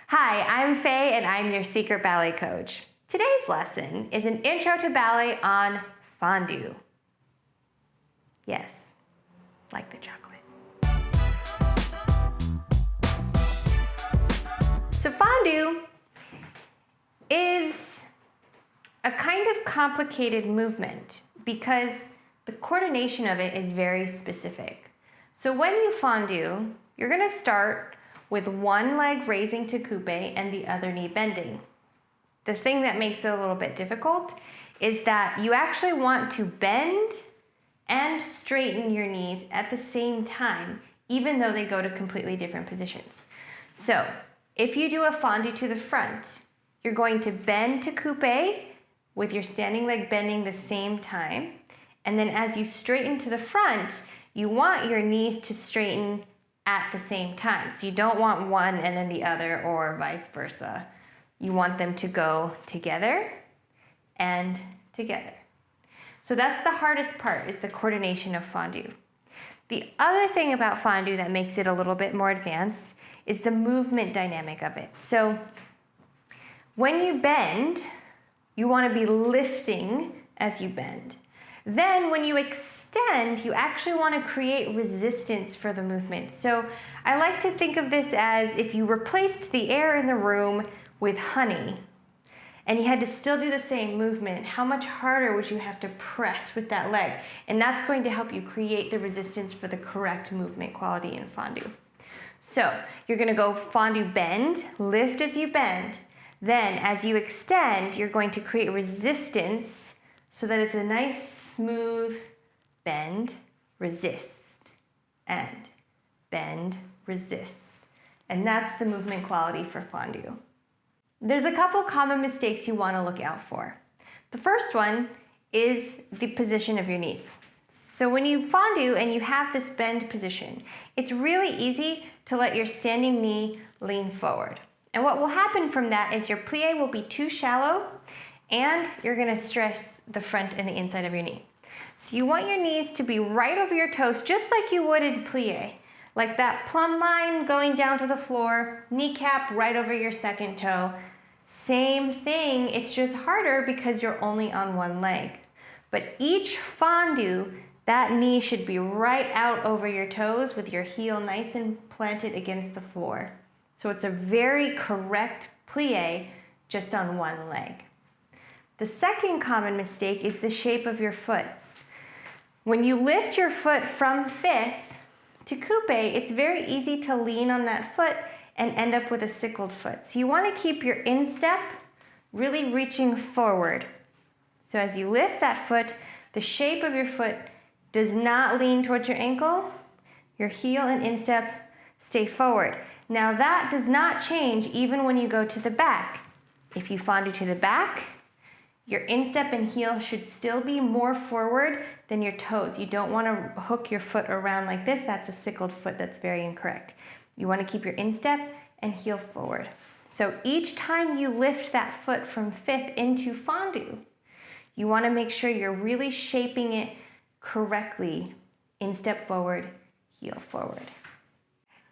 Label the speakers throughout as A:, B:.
A: Hi, I'm Faye and I'm your secret ballet coach. Today's lesson is an intro to ballet on fondue. Yes, like the chocolate. So fondue is a kind of complicated movement because the coordination of it is very specific. So when you fondue, you're going to start with one leg raising to coupe and the other knee bending. The thing that makes it a little bit difficult is that you actually want to bend and straighten your knees at the same time, even though they go to completely different positions. So if you do a fondue to the front, you're going to bend to coupe with your standing leg bending the same time. And then as you straighten to the front, you want your knees to straighten at the same time. So you don't want one and then the other or vice versa. You want them to go together and together. So that's the hardest part, is the coordination of fondue. The other thing about fondue that makes it a little bit more advanced is the movement dynamic of it. So when you bend, you want to be lifting as you bend. Then when you extend, you actually want to create resistance for the movement. So I like to think of this as if you replaced the air in the room with honey and you had to still do the same movement, how much harder would you have to press with that leg? And that's going to help you create the resistance for the correct movement quality in fondue. So you're going to go fondue bend, lift as you bend. Then as you extend, you're going to create resistance so that it's a nice smooth bend, resist, and bend, resist. And that's the movement quality for fondue. There's a couple common mistakes you want to look out for. The first one is the position of your knees. So when you fondue and you have this bend position, it's really easy to let your standing knee lean forward. And what will happen from that is your plie will be too shallow and you're going to stress the front and the inside of your knee. So you want your knees to be right over your toes, just like you would in plie. Like that plumb line going down to the floor, kneecap right over your second toe. Same thing, it's just harder because you're only on one leg. But each fondue, that knee should be right out over your toes with your heel nice and planted against the floor. So it's a very correct plie just on one leg. The second common mistake is the shape of your foot. When you lift your foot from fifth to coupe, it's very easy to lean on that foot and end up with a sickled foot. So you want to keep your instep really reaching forward. So as you lift that foot, the shape of your foot does not lean towards your ankle. Your heel and instep stay forward. Now that does not change even when you go to the back. If you fondue to the back, your instep and heel should still be more forward than your toes. You don't want to hook your foot around like this. That's a sickled foot. That's very incorrect. You want to keep your instep and heel forward. So each time you lift that foot from fifth into fondue, you want to make sure you're really shaping it correctly. Instep forward, heel forward.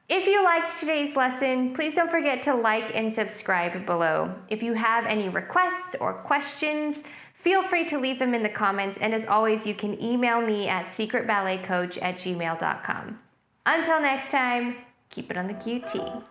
A: If you liked today's lesson, please don't forget to like and subscribe below. If you have any requests or questions, feel free to leave them in the comments, and as always, you can email me at secretballetcoach@gmail.com. Until next time, keep it on the QT.